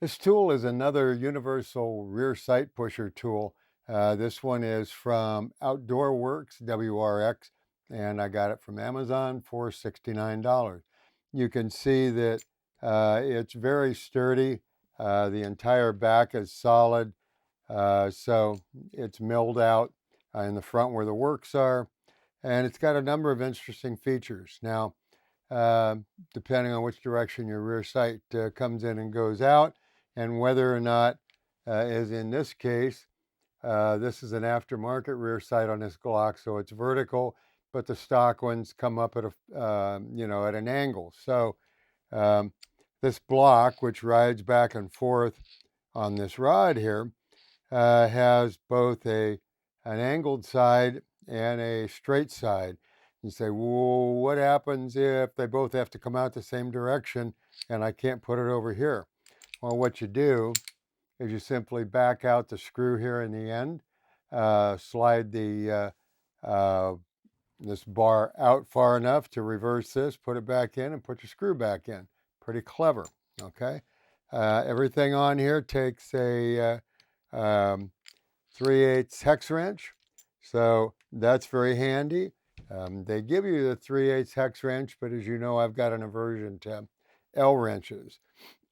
This tool is another universal rear sight pusher tool. This one is from Outdoor Works, WRX, and I got it from Amazon for $69. You can see that it's very sturdy. The entire back is solid, so it's milled out in the front where the works are, and it's got a number of interesting features. Now, uh, depending on which direction your rear sight comes in and goes out, and whether or not, as in this case, this is an aftermarket rear sight on this Glock, so it's vertical, but the stock ones come up at at an angle. So um, this block, which rides back and forth on this rod here, has both an angled side and a straight side. You say, well, what happens if they both have to come out the same direction and I can't put it over here? Well, what you do is you simply back out the screw here in the end, slide this bar out far enough to reverse this, put it back in, and put your screw back in. Pretty clever, okay? Everything on here takes a 3/8 hex wrench, so that's very handy. They give you the 3/8 hex wrench, but as you know, I've got an aversion to L wrenches.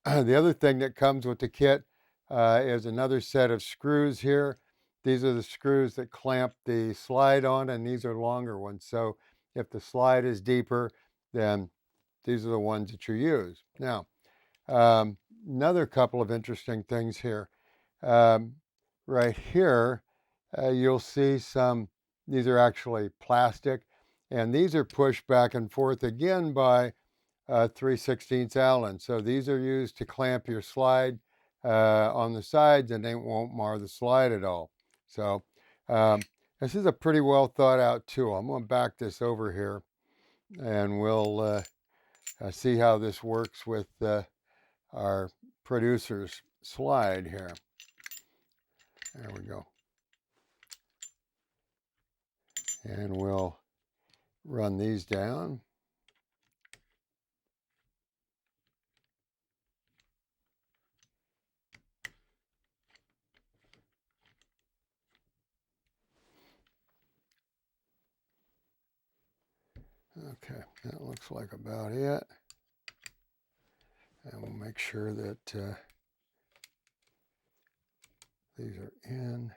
The other thing that comes with the kit is another set of screws here. These are the screws that clamp the slide on, and these are longer ones. So if the slide is deeper, then these are the ones that you use. Now, another couple of interesting things here. Um, right here, you'll see these are actually plastic, and these are pushed back and forth again by 3/16 Allen. So these are used to clamp your slide on the sides, and they won't mar the slide at all. So um, this is a pretty well thought out tool. I'm going to back this over here, and we'll see how this works with our producer's slide here. There we go. And we'll run these down. Okay, that looks like about it. And we'll make sure that these are in.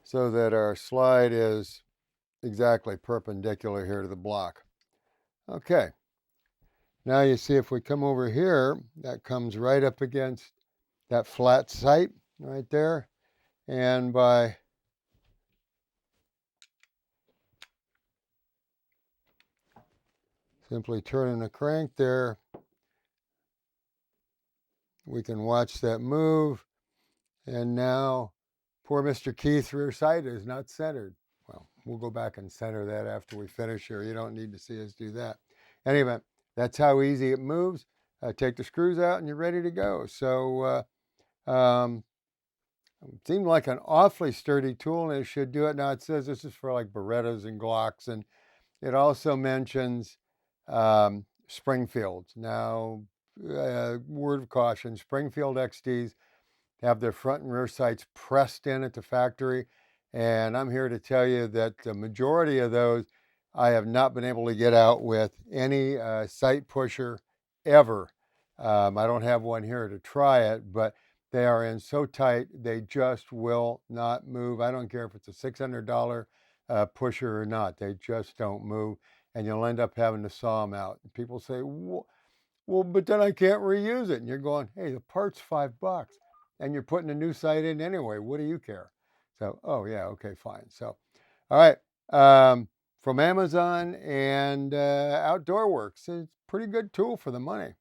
So that our slide is exactly perpendicular here to the block. Okay, now you see if we come over here, that comes right up against that flat sight right there. And by simply turning the crank there, we can watch that move. And now poor Mr. Keith's rear sight is not centered. Well, we'll go back and center that after we finish here. You don't need to see us do that. Anyway, that's how easy it moves. Take the screws out and you're ready to go. So it seemed like an awfully sturdy tool, and it should do it. Now it says this is for like Berettas and Glocks, and it also mentions Springfields. Now, word of caution, Springfield XDs have their front and rear sights pressed in at the factory, and I'm here to tell you that the majority of those I have not been able to get out with any sight pusher ever. I don't have one here to try it, but they are in so tight they just will not move. I don't care if it's a $600 pusher or not, they just don't move, and you'll end up having to saw them out. People say, well, but then I can't reuse it. And you're going, hey, the part's $5 and you're putting a new sight in anyway. What do you care? So, oh yeah, okay, fine. So, all right, from Amazon and Outdoor Works, it's a pretty good tool for the money.